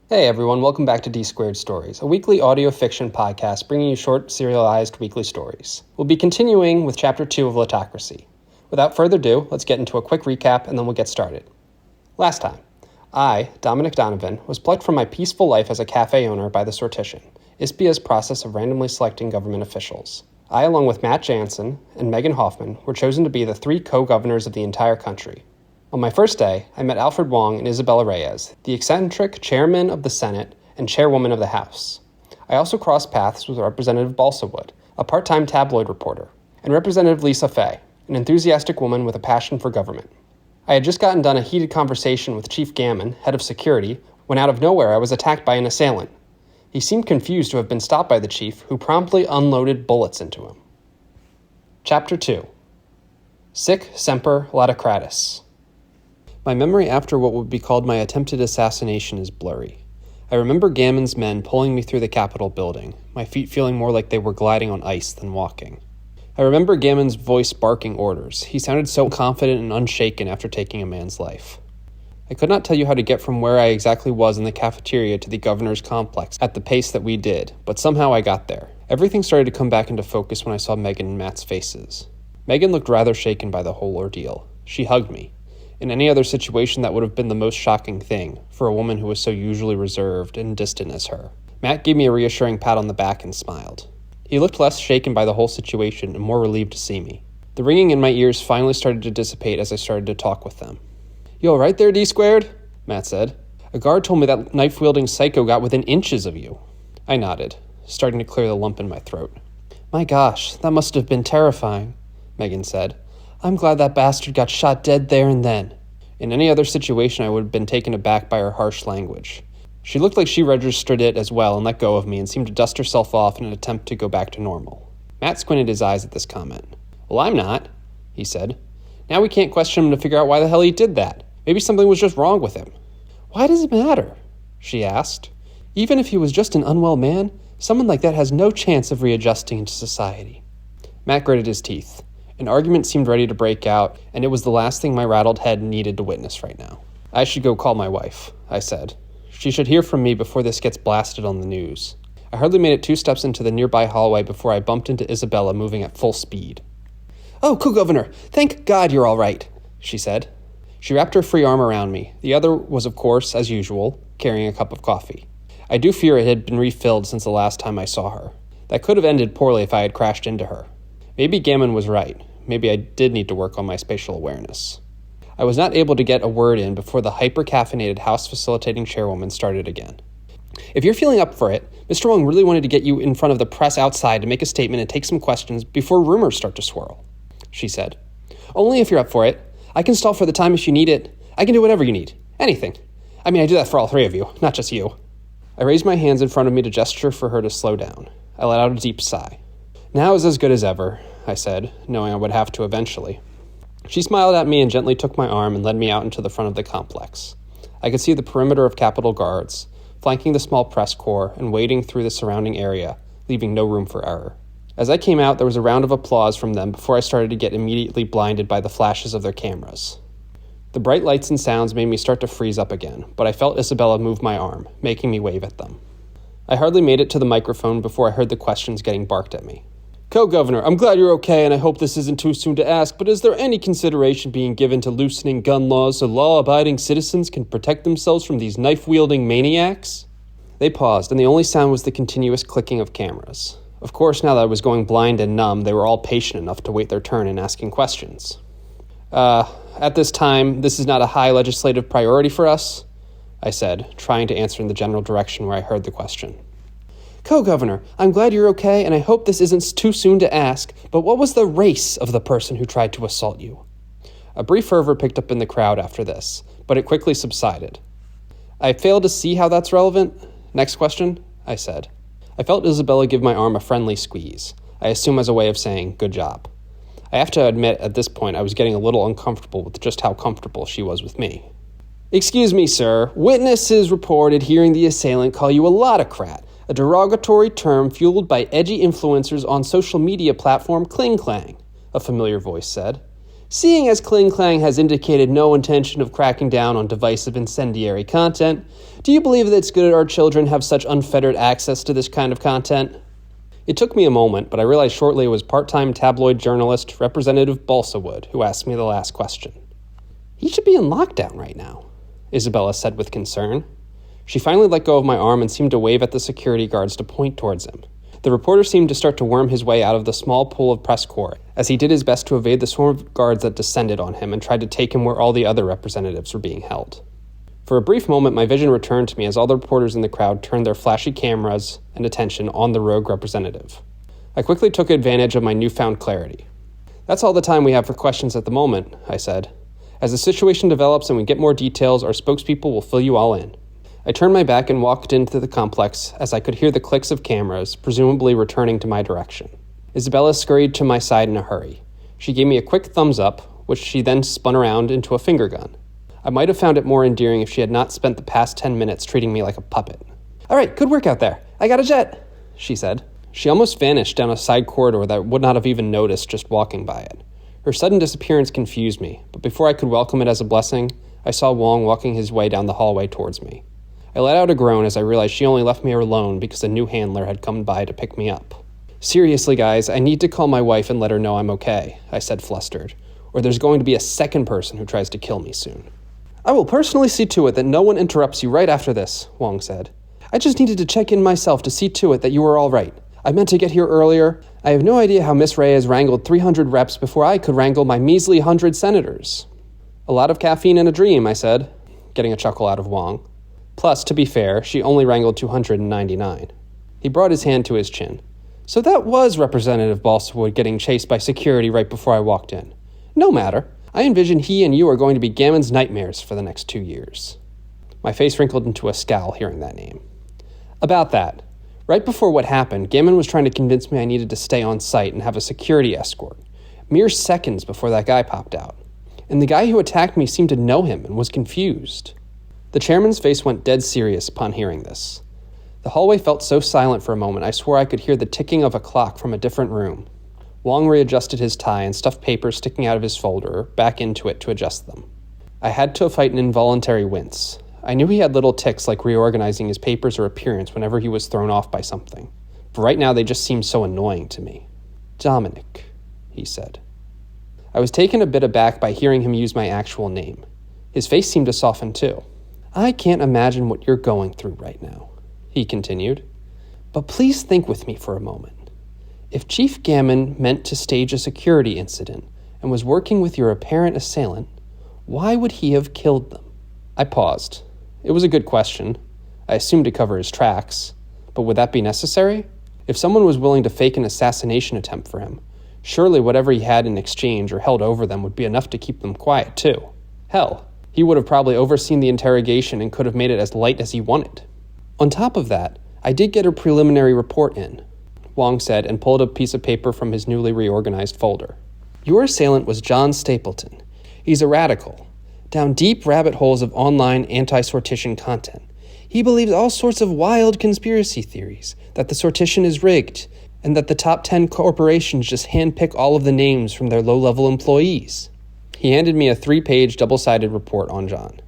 Hey everyone, welcome back to D-Squared Stories, a weekly audio fiction podcast bringing you short, serialized weekly stories. We'll be continuing with Chapter 2 of Lottocracy. Without further ado, let's get into a quick recap and then we'll get started. Last time, I, Dominic was plucked from my peaceful life as a cafe owner by the Sortition, ISBIA's process of randomly selecting government officials. I, along with Matt Jansen and Megan Hoffman, were chosen to be the 3 co-governors of the entire country. On my first day, I met Alfred Wong and Isabella Reyes, the eccentric chairman of the Senate and chairwoman of the House. I also crossed paths with Representative Balsawood, a part-time tabloid reporter, and Representative Lisa Fay, an enthusiastic woman with a passion for government. I had just gotten done a heated conversation with Chief Gammon, head of security, when out of nowhere I was attacked by an assailant. He seemed confused to have been stopped by the chief, who promptly unloaded bullets into him. Chapter 2. Sic Semper Lottocratus. My memory after what would be called my attempted assassination is blurry. I remember Gammon's men pulling me through the Capitol building, my feet feeling more like they were gliding on ice than walking. I remember Gammon's voice barking orders. He sounded so confident and unshaken after taking a man's life. I could not tell you how to get from where I exactly was in the cafeteria to the governor's complex at the pace that we did, but somehow I got there. Everything started to come back into focus when I saw Megan and Matt's faces. Megan looked rather shaken by the whole ordeal. She hugged me. In any other situation, that would have been the most shocking thing, for a woman who was so usually reserved and distant as her. Matt gave me a reassuring pat on the back and smiled. He looked less shaken by the whole situation and more relieved to see me. The ringing in my ears finally started to dissipate as I started to talk with them. "You all right there, D-Squared?" Matt said. "A guard told me that knife-wielding psycho got within inches of you." I nodded, starting to clear the lump in my throat. "My gosh, that must have been terrifying," Megan said. "I'm glad that bastard got shot dead there and then." In any other situation, I would have been taken aback by her harsh language. She looked like she registered it as well and let go of me and seemed to dust herself off in an attempt to go back to normal. Matt squinted his eyes at this comment. "Well, I'm not," he said. "Now we can't question him to figure out why the hell he did that. Maybe something was just wrong with him." "Why does it matter?" she asked. "Even if he was just an unwell man, someone like that has no chance of readjusting into society." Matt gritted his teeth. An argument seemed ready to break out, and it was the last thing my rattled head needed to witness right now. "I should go call my wife," I said. "She should hear from me before this gets blasted on the news." I hardly made it 2 steps into the nearby hallway before I bumped into Isabella moving at full speed. "Oh, co-governor, thank God you're all right," she said. She wrapped her free arm around me. The other was, of course, as usual, carrying a cup of coffee. I do fear it had been refilled since the last time I saw her. That could have ended poorly if I had crashed into her. Maybe Gammon was right. Maybe I did need to work on my spatial awareness. I was not able to get a word in before the hyper-caffeinated House facilitating chairwoman started again. "If you're feeling up for it, Mr. Wong really wanted to get you in front of the press outside to make a statement and take some questions before rumors start to swirl," she said. "Only if you're up for it. I can stall for the time if you need it. I can do whatever you need. Anything. I mean, I do that for all 3 of you, not just you." I raised my hands in front of me to gesture for her to slow down. I let out a deep sigh. "Now is as good as ever," I said, knowing I would have to eventually. She smiled at me and gently took my arm and led me out into the front of the complex. I could see the perimeter of Capitol guards, flanking the small press corps and wading through the surrounding area, leaving no room for error. As I came out, there was a round of applause from them before I started to get immediately blinded by the flashes of their cameras. The bright lights and sounds made me start to freeze up again, but I felt Isabella move my arm, making me wave at them. I hardly made it to the microphone before I heard the questions getting barked at me. "Co-Governor, I'm glad you're okay, and I hope this isn't too soon to ask, but is there any consideration being given to loosening gun laws so law-abiding citizens can protect themselves from these knife-wielding maniacs?" They paused, and the only sound was the continuous clicking of cameras. Of course, now that I was going blind and numb, they were all patient enough to wait their turn in asking questions. At this time, this is not a high legislative priority for us," I said, trying to answer in the general direction where I heard the question. "Co-Governor, I'm glad you're okay, and I hope this isn't too soon to ask, but what was the race of the person who tried to assault you?" A brief fervor picked up in the crowd after this, but it quickly subsided. "I fail to see how that's relevant. Next question," I said. I felt Isabella give my arm a friendly squeeze, I assume as a way of saying, "Good job." I have to admit, at this point, I was getting a little uncomfortable with just how comfortable she was with me. "Excuse me, sir. Witnesses reported hearing the assailant call you a lottocrat, a derogatory term fueled by edgy influencers on social media platform Kling Klang," a familiar voice said. Seeing as Kling Klang has indicated no intention of cracking down on divisive incendiary content, do you believe that it's good our children have such unfettered access to this kind of content? It took me a moment, but I realized shortly it was part-time tabloid journalist Representative Balsawood who asked me the last question. He should be in lockdown right now, Isabella said with concern. She finally let go of my arm and seemed to wave at the security guards to point towards him. The reporter seemed to start to worm his way out of the small pool of press corps as he did his best to evade the swarm of guards that descended on him and tried to take him where all the other representatives were being held. For a brief moment, my vision returned to me as all the reporters in the crowd turned their flashy cameras and attention on the rogue representative. I quickly took advantage of my newfound clarity. "That's all the time we have for questions at the moment," I said. "As the situation develops and we get more details, our spokespeople will fill you all in." I turned my back and walked into the complex as I could hear the clicks of cameras, presumably returning to my direction. Isabella scurried to my side in a hurry. She gave me a quick thumbs up, which she then spun around into a finger gun. I might have found it more endearing if she had not spent the past 10 minutes treating me like a puppet. "All right, good work out there. I got a jet," she said. She almost vanished down a side corridor that I would not have even noticed just walking by it. Her sudden disappearance confused me, but before I could welcome it as a blessing, I saw Wong walking his way down the hallway towards me. I let out a groan as I realized she only left me alone because a new handler had come by to pick me up. "Seriously, guys, I need to call my wife and let her know I'm okay," I said flustered, "or there's going to be a second person who tries to kill me soon." "I will personally see to it that no one interrupts you right after this," Wong said. "I just needed to check in myself to see to it that you were all right. I meant to get here earlier. I have no idea how Miss Reyes wrangled 300 reps before I could wrangle my measly 100 senators." "A lot of caffeine and a dream," I said, getting a chuckle out of Wong. Plus, to be fair, she only wrangled 299. He brought his hand to his chin. "So that was Representative Balsawood getting chased by security right before I walked in. No matter. I envision he and you are going to be Gammon's nightmares for the next 2 years." My face wrinkled into a scowl hearing that name. "About that. Right before what happened, Gammon was trying to convince me I needed to stay on site and have a security escort. Mere seconds before that guy popped out. And the guy who attacked me seemed to know him and was confused." The chairman's face went dead serious upon hearing this. The hallway felt so silent for a moment I swore I could hear the ticking of a clock from a different room. Wong readjusted his tie and stuffed papers sticking out of his folder back into it to adjust them. I had to fight an involuntary wince. I knew he had little tics like reorganizing his papers or appearance whenever he was thrown off by something, but right now they just seemed so annoying to me. "Dominic," he said. I was taken a bit aback by hearing him use my actual name. His face seemed to soften too. "I can't imagine what you're going through right now," he continued. "But please think with me for a moment. If Chief Gammon meant to stage a security incident and was working with your apparent assailant, why would he have killed them?" I paused. It was a good question. I assumed to cover his tracks. But would that be necessary? If someone was willing to fake an assassination attempt for him, surely whatever he had in exchange or held over them would be enough to keep them quiet too. Hell, he would have probably overseen the interrogation and could have made it as light as he wanted. On top of that, I did get a preliminary report in, Wong said and pulled a piece of paper from his newly reorganized folder. "Your assailant was John Stapleton. He's a radical, down deep rabbit holes of online anti-sortition content. He believes all sorts of wild conspiracy theories, that the sortition is rigged, and that the top 10 corporations just handpick all of the names from their low-level employees." He handed me a 3-page double-sided report on John.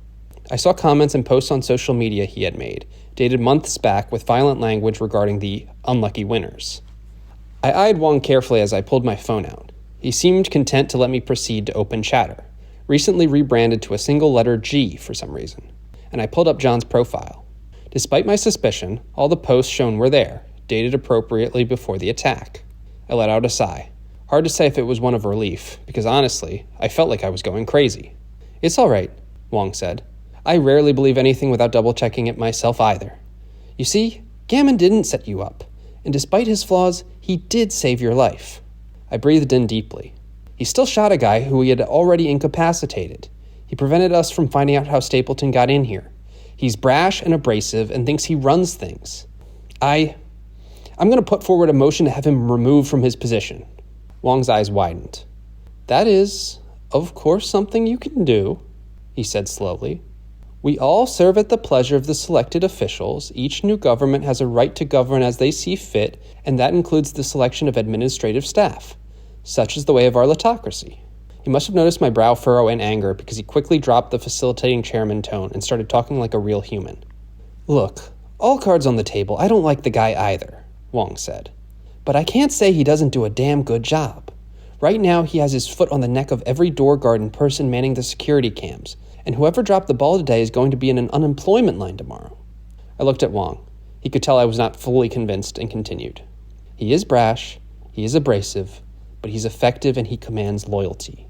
I saw comments and posts on social media he had made, dated months back with violent language regarding the unlucky winners. I eyed Wong carefully as I pulled my phone out. He seemed content to let me proceed to open Chatter, recently rebranded to a single letter G for some reason, and I pulled up John's profile. Despite my suspicion, all the posts shown were there, dated appropriately before the attack. I let out a sigh. Hard to say if it was one of relief, because honestly, I felt like I was going crazy. "It's all right," Wong said. "I rarely believe anything without double-checking it myself either. You see, Gammon didn't set you up, and despite his flaws, he did save your life." I breathed in deeply. He still shot a guy who he had already incapacitated. He prevented us from finding out how Stapleton got in here. He's brash and abrasive and thinks he runs things. I'm going to put forward a motion to have him removed from his position. Wong's eyes widened. "That is, of course, something you can do," he said slowly. "We all serve at the pleasure of the selected officials. Each new government has a right to govern as they see fit, and that includes the selection of administrative staff. Such is the way of our Lottocracy." He must have noticed my brow furrow in anger because he quickly dropped the facilitating chairman tone and started talking like a real human. Look, all cards on the table, I don't like the guy either, Wong said. But I can't say he doesn't do a damn good job. Right now, he has his foot on the neck of every door guard and person manning the security cams, and whoever dropped the ball today is going to be in an unemployment line tomorrow. I looked at Wong. He could tell I was not fully convinced and continued. He is brash, he is abrasive, but he's effective and he commands loyalty.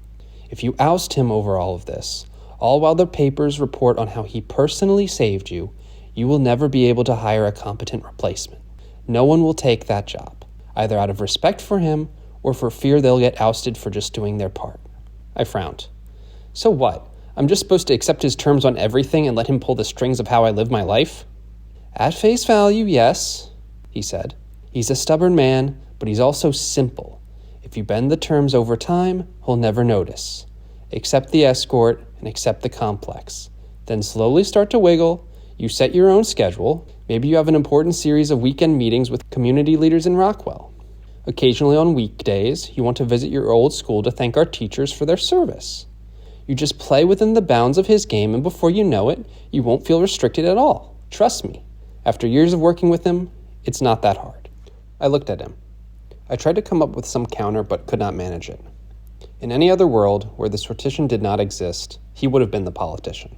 If you oust him over all of this, all while the papers report on how he personally saved you, you will never be able to hire a competent replacement. No one will take that job, either out of respect for him or for fear they'll get ousted for just doing their part. I frowned. So what? I'm just supposed to accept his terms on everything and let him pull the strings of how I live my life? At face value, yes, he said. He's a stubborn man, but he's also simple. If you bend the terms over time, he'll never notice. Accept the escort and accept the complex. Then slowly start to wiggle. You set your own schedule. Maybe you have an important series of weekend meetings with community leaders in Rockwell. Occasionally on weekdays, you want to visit your old school to thank our teachers for their service. You just play within the bounds of his game, and before you know it, you won't feel restricted at all. Trust me. After years of working with him, it's not that hard. I looked at him. I tried to come up with some counter, but could not manage it. In any other world where the sortition did not exist, he would have been the politician.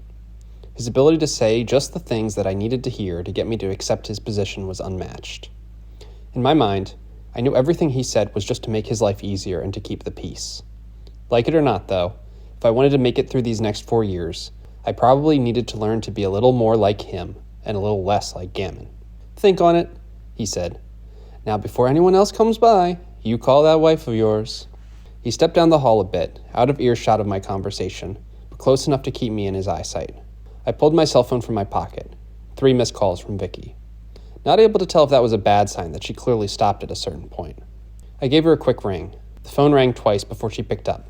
His ability to say just the things that I needed to hear to get me to accept his position was unmatched. In my mind, I knew everything he said was just to make his life easier and to keep the peace. Like it or not, though, if I wanted to make it through these next 4 years, I probably needed to learn to be a little more like him and a little less like Gammon. Think on it, he said. Now, before anyone else comes by, you call that wife of yours. He stepped down the hall a bit, out of earshot of my conversation, but close enough to keep me in his eyesight. I pulled my cell phone from my pocket. 3 missed calls from Vicky. Not able to tell if that was a bad sign that she clearly stopped at a certain point. I gave her a quick ring. The phone rang twice before she picked up.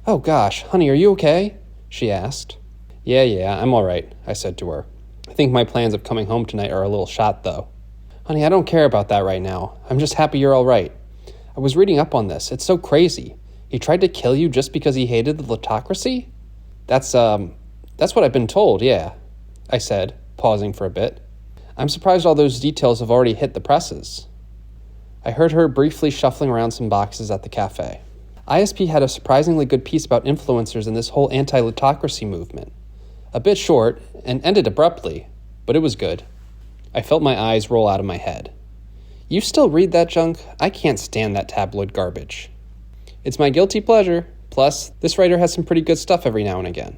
Oh gosh, honey, are you okay? She asked. Yeah, I'm all right, I said to her. I think my plans of coming home tonight are a little shot, though. Honey, I don't care about that right now. I'm just happy you're all right. I was reading up on this. It's so crazy. He tried to kill you just because he hated the Lottocracy? That's what I've been told, yeah, I said, pausing for a bit. I'm surprised all those details have already hit the presses. I heard her briefly shuffling around some boxes at the cafe. ISP had a surprisingly good piece about influencers in this whole anti-Lottocracy movement. A bit short, and ended abruptly, but it was good. I felt my eyes roll out of my head. You still read that junk? I can't stand that tabloid garbage. It's my guilty pleasure. Plus, this writer has some pretty good stuff every now and again.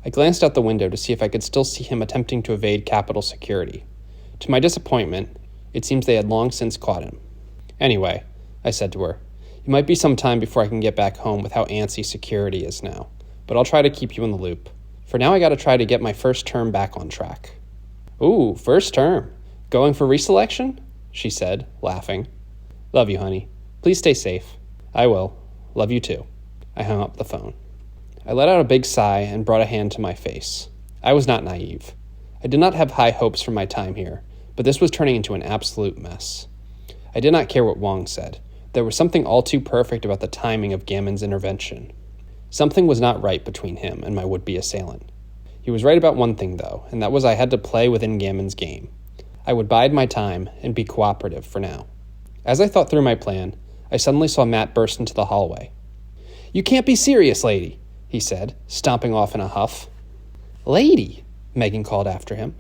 I glanced out the window to see if I could still see him attempting to evade Capitol security. To my disappointment, it seems they had long since caught him. Anyway, I said to her, it might be some time before I can get back home with how antsy security is now, but I'll try to keep you in the loop. For now, I gotta try to get my first term back on track. Ooh, first term. Going for reselection? She said, laughing. Love you, honey. Please stay safe. I will. Love you too. I hung up the phone. I let out a big sigh and brought a hand to my face. I was not naive. I did not have high hopes for my time here, but this was turning into an absolute mess. I did not care what Wong said. There was something all too perfect about the timing of Gammon's intervention. Something was not right between him and my would-be assailant. He was right about one thing, though, and that was I had to play within Gammon's game. I would bide my time and be cooperative for now. As I thought through my plan, I suddenly saw Matt burst into the hallway. You can't be serious, lady, he said, stomping off in a huff. Lady, Megan called after him.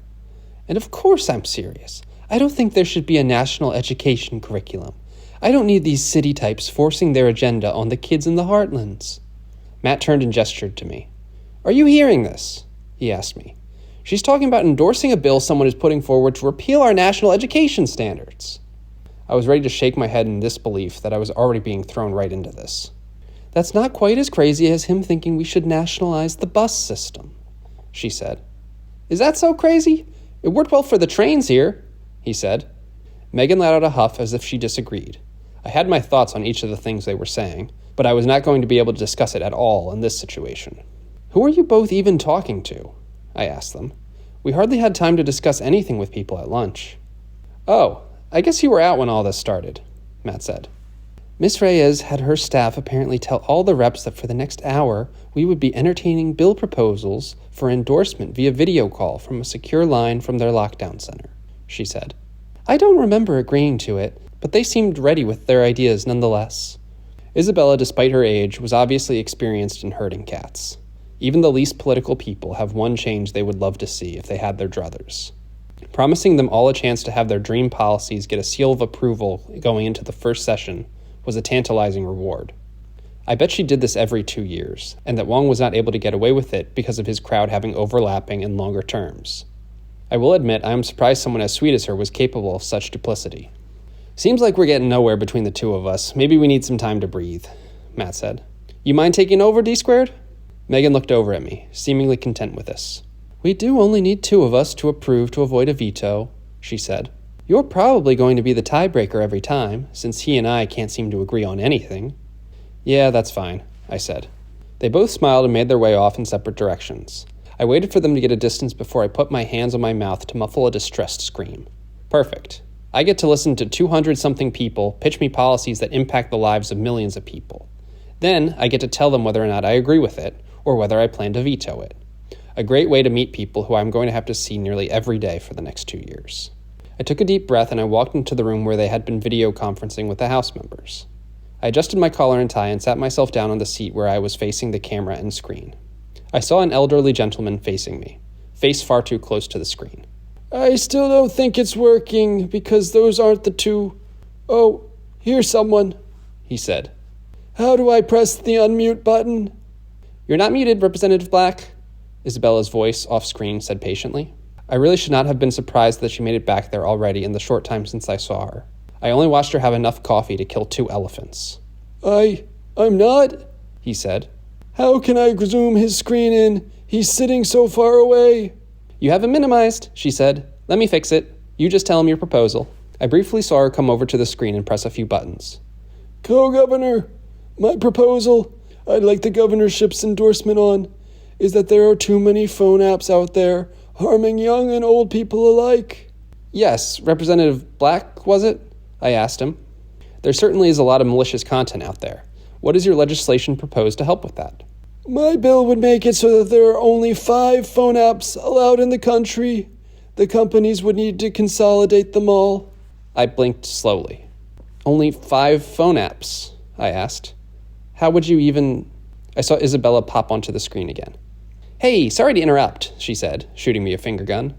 And of course I'm serious. I don't think there should be a national education curriculum. I don't need these city types forcing their agenda on the kids in the heartlands. Matt turned and gestured to me. Are you hearing this? He asked me. She's talking about endorsing a bill someone is putting forward to repeal our national education standards. I was ready to shake my head in disbelief that I was already being thrown right into this. That's not quite as crazy as him thinking we should nationalize the bus system, she said. Is that so crazy? It worked well for the trains here, he said. Megan let out a huff as if she disagreed. I had my thoughts on each of the things they were saying, but I was not going to be able to discuss it at all in this situation. Who are you both even talking to? I asked them. We hardly had time to discuss anything with people at lunch. Oh, I guess you were out when all this started, Matt said. Miss Reyes had her staff apparently tell all the reps that for the next hour, we would be entertaining bill proposals for endorsement via video call from a secure line from their lockdown center, she said. I don't remember agreeing to it, but they seemed ready with their ideas nonetheless. Isabella, despite her age, was obviously experienced in herding cats. Even the least political people have one change they would love to see if they had their druthers. Promising them all a chance to have their dream policies get a seal of approval going into the first session was a tantalizing reward. I bet she did this every 2 years, and that Wong was not able to get away with it because of his crowd having overlapping and longer terms. I will admit I am surprised someone as sweet as her was capable of such duplicity. Seems like we're getting nowhere between the two of us. Maybe we need some time to breathe, Matt said. You mind taking over, D-squared? Megan looked over at me, seemingly content with this. We do only need 2 of us to approve to avoid a veto, she said. You're probably going to be the tiebreaker every time, since he and I can't seem to agree on anything. Yeah, that's fine, I said. They both smiled and made their way off in separate directions. I waited for them to get a distance before I put my hands on my mouth to muffle a distressed scream. Perfect. I get to listen to 200-something people pitch me policies that impact the lives of millions of people. Then I get to tell them whether or not I agree with it, or whether I plan to veto it. A great way to meet people who I'm going to have to see nearly every day for the next 2 years. I took a deep breath and I walked into the room where they had been video conferencing with the House members. I adjusted my collar and tie and sat myself down on the seat where I was facing the camera and screen. I saw an elderly gentleman facing me, face far too close to the screen. I still don't think it's working because those aren't the 2. Oh, here's someone, he said. How do I press the unmute button? You're not muted, Representative Black, Isabella's voice off-screen said patiently. I really should not have been surprised that she made it back there already in the short time since I saw her. I only watched her have enough coffee to kill 2 elephants. I'm not, he said. How can I zoom his screen in? He's sitting so far away. You have him minimized, she said. Let me fix it. You just tell him your proposal. I briefly saw her come over to the screen and press a few buttons. Co-Governor, my proposal, I'd like the governorship's endorsement on, is that there are too many phone apps out there, harming young and old people alike. Yes, Representative Black, was it? I asked him. There certainly is a lot of malicious content out there. What does your legislation propose to help with that? My bill would make it so that there are only 5 phone apps allowed in the country. The companies would need to consolidate them all. I blinked slowly. Only 5 phone apps, I asked. How would you even... I saw Isabella pop onto the screen again. Hey, sorry to interrupt, she said, shooting me a finger gun.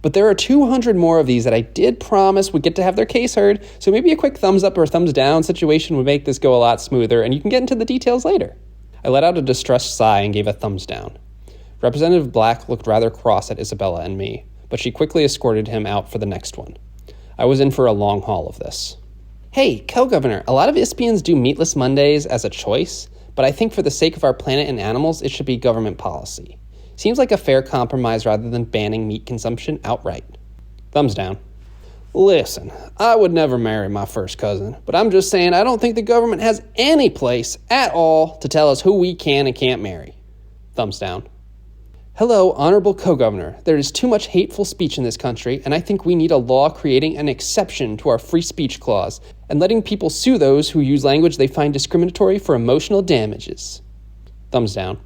But there are 200 more of these that I did promise would get to have their case heard, so maybe a quick thumbs up or thumbs down situation would make this go a lot smoother, and you can get into the details later. I let out a distressed sigh and gave a thumbs down. Representative Black looked rather cross at Isabella and me, but she quickly escorted him out for the next one. I was in for a long haul of this. Hey, co-governor, a lot of ISPians do meatless Mondays as a choice, but I think for the sake of our planet and animals, it should be government policy. Seems like a fair compromise rather than banning meat consumption outright. Thumbs down. Listen, I would never marry my first cousin, but I'm just saying I don't think the government has any place at all to tell us who we can and can't marry. Thumbs down. Hello, Honorable Co-Governor. There is too much hateful speech in this country, and I think we need a law creating an exception to our free speech clause and letting people sue those who use language they find discriminatory for emotional damages. Thumbs down.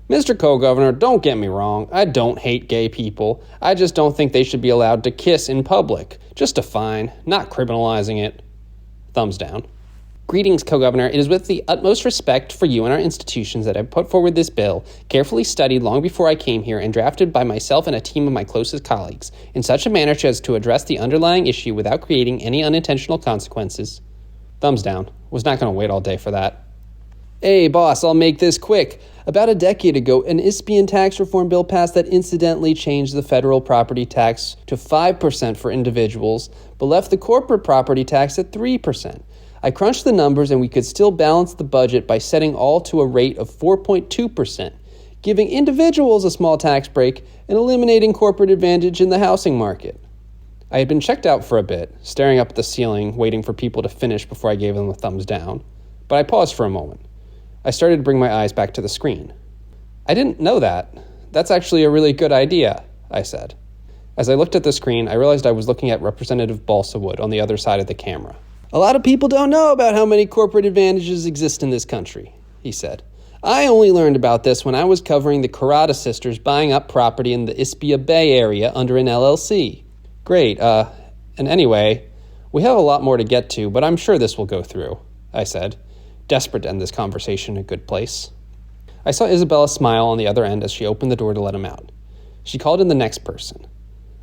Mr. Co-Governor, don't get me wrong. I don't hate gay people. I just don't think they should be allowed to kiss in public. Just a fine, not criminalizing it. Thumbs down. Greetings, Co-Governor. It is with the utmost respect for you and our institutions that I put forward this bill, carefully studied long before I came here and drafted by myself and a team of my closest colleagues, in such a manner as to address the underlying issue without creating any unintentional consequences. Thumbs down. Was not going to wait all day for that. Hey, boss, I'll make this quick. About a decade ago, an ISPian tax reform bill passed that incidentally changed the federal property tax to 5% for individuals, but left the corporate property tax at 3%. I crunched the numbers and we could still balance the budget by setting all to a rate of 4.2%, giving individuals a small tax break and eliminating corporate advantage in the housing market. I had been checked out for a bit, staring up at the ceiling, waiting for people to finish before I gave them a thumbs down, but I paused for a moment. I started to bring my eyes back to the screen. I didn't know that. That's actually a really good idea, I said. As I looked at the screen, I realized I was looking at Representative Balsawood on the other side of the camera. A lot of people don't know about how many corporate advantages exist in this country, he said. I only learned about this when I was covering the Karada sisters buying up property in the Ispia Bay area under an LLC. Great, and anyway, we have a lot more to get to, but I'm sure this will go through, I said, desperate to end this conversation in a good place. I saw Isabella smile on the other end as she opened the door to let him out. She called in the next person.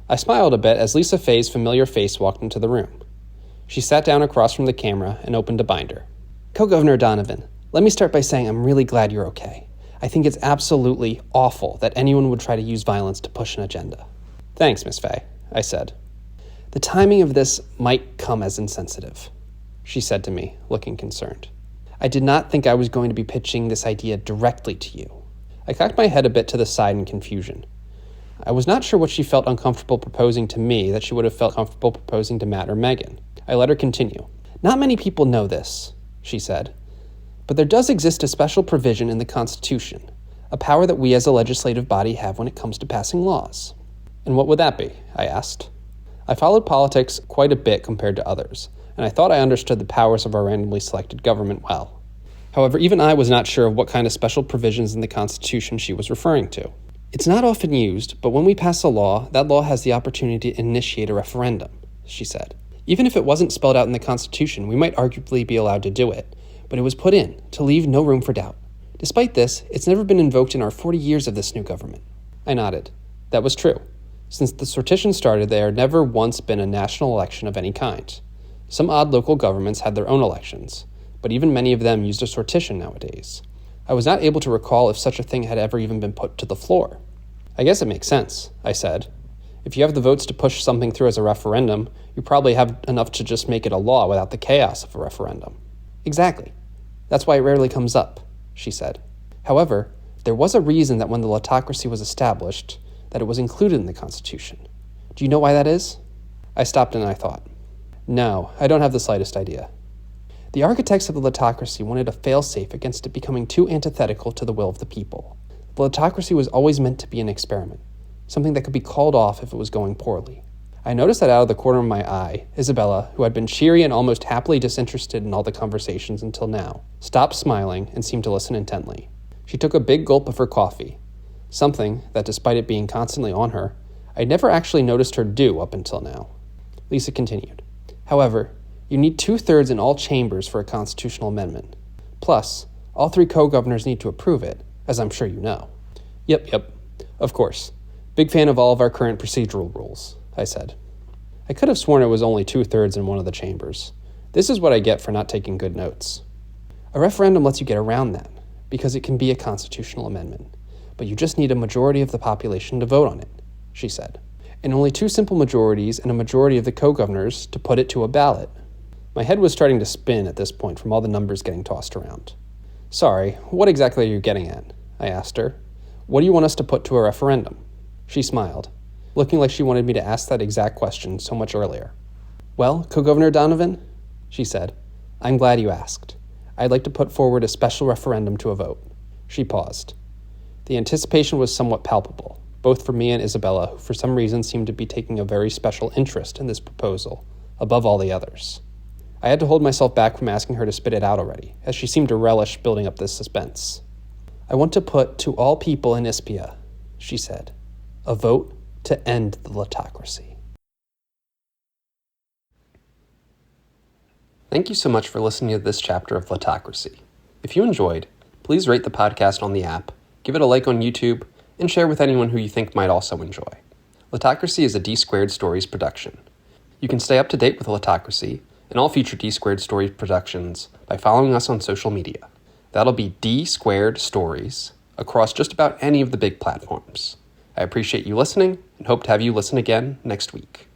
I smiled a bit as Lisa Faye's familiar face walked into the room. She sat down across from the camera and opened a binder. Co-Governor Donovan, let me start by saying I'm really glad you're okay. I think it's absolutely awful that anyone would try to use violence to push an agenda. Thanks, Miss Faye, I said. The timing of this might come as insensitive, she said to me, looking concerned. I did not think I was going to be pitching this idea directly to you. I cocked my head a bit to the side in confusion. I was not sure what she felt uncomfortable proposing to me that she would have felt comfortable proposing to Matt or Megan. I let her continue. Not many people know this, she said. But there does exist a special provision in the Constitution, a power that we as a legislative body have when it comes to passing laws. And what would that be? I asked. I followed politics quite a bit compared to others, and I thought I understood the powers of our randomly selected government well. However, even I was not sure of what kind of special provisions in the Constitution she was referring to. It's not often used, but when we pass a law, that law has the opportunity to initiate a referendum, she said. Even if it wasn't spelled out in the Constitution, we might arguably be allowed to do it, but it was put in to leave no room for doubt. Despite this, it's never been invoked in our 40 years of this new government. I nodded. That was true. Since the sortition started, there had never once been a national election of any kind. Some odd local governments had their own elections, but even many of them used a sortition nowadays. I was not able to recall if such a thing had ever even been put to the floor. I guess it makes sense, I said. If you have the votes to push something through as a referendum, you probably have enough to just make it a law without the chaos of a referendum. Exactly. That's why it rarely comes up, she said. However, there was a reason that when the Lottocracy was established, that it was included in the Constitution. Do you know why that is? I stopped and I thought. No, I don't have the slightest idea. The architects of the Lottocracy wanted a fail-safe against it becoming too antithetical to the will of the people. The Lottocracy was always meant to be an experiment, something that could be called off if it was going poorly. I noticed that out of the corner of my eye, Isabella, who had been cheery and almost happily disinterested in all the conversations until now, stopped smiling and seemed to listen intently. She took a big gulp of her coffee, something that, despite it being constantly on her, I'd never actually noticed her do up until now. Lisa continued. However, you need 2/3 in all chambers for a constitutional amendment. Plus, all 3 co-governors need to approve it, as I'm sure you know. Yep, of course. Big fan of all of our current procedural rules, I said. I could have sworn it was only 2/3 in one of the chambers. This is what I get for not taking good notes. A referendum lets you get around that, because it can be a constitutional amendment, but you just need a majority of the population to vote on it, she said, and only 2 simple majorities and a majority of the co-governors to put it to a ballot. My head was starting to spin at this point from all the numbers getting tossed around. Sorry, what exactly are you getting at? I asked her. What do you want us to put to a referendum? She smiled, looking like she wanted me to ask that exact question so much earlier. Well, Co-Governor Donovan, she said, I'm glad you asked. I'd like to put forward a special referendum to a vote. She paused. The anticipation was somewhat palpable, both for me and Isabella, who for some reason seemed to be taking a very special interest in this proposal, above all the others. I had to hold myself back from asking her to spit it out already, as she seemed to relish building up this suspense. I want to put to all people in Ispia, she said, a vote to end the Lottocracy. Thank you so much for listening to this chapter of Lottocracy. If you enjoyed, please rate the podcast on the app, give it a like on YouTube, and share with anyone who you think might also enjoy. Lottocracy is a D2 Stories production. You can stay up to date with Lottocracy and all future D2 Stories productions by following us on social media. That'll be D2 Stories across just about any of the big platforms. I appreciate you listening and hope to have you listen again next week.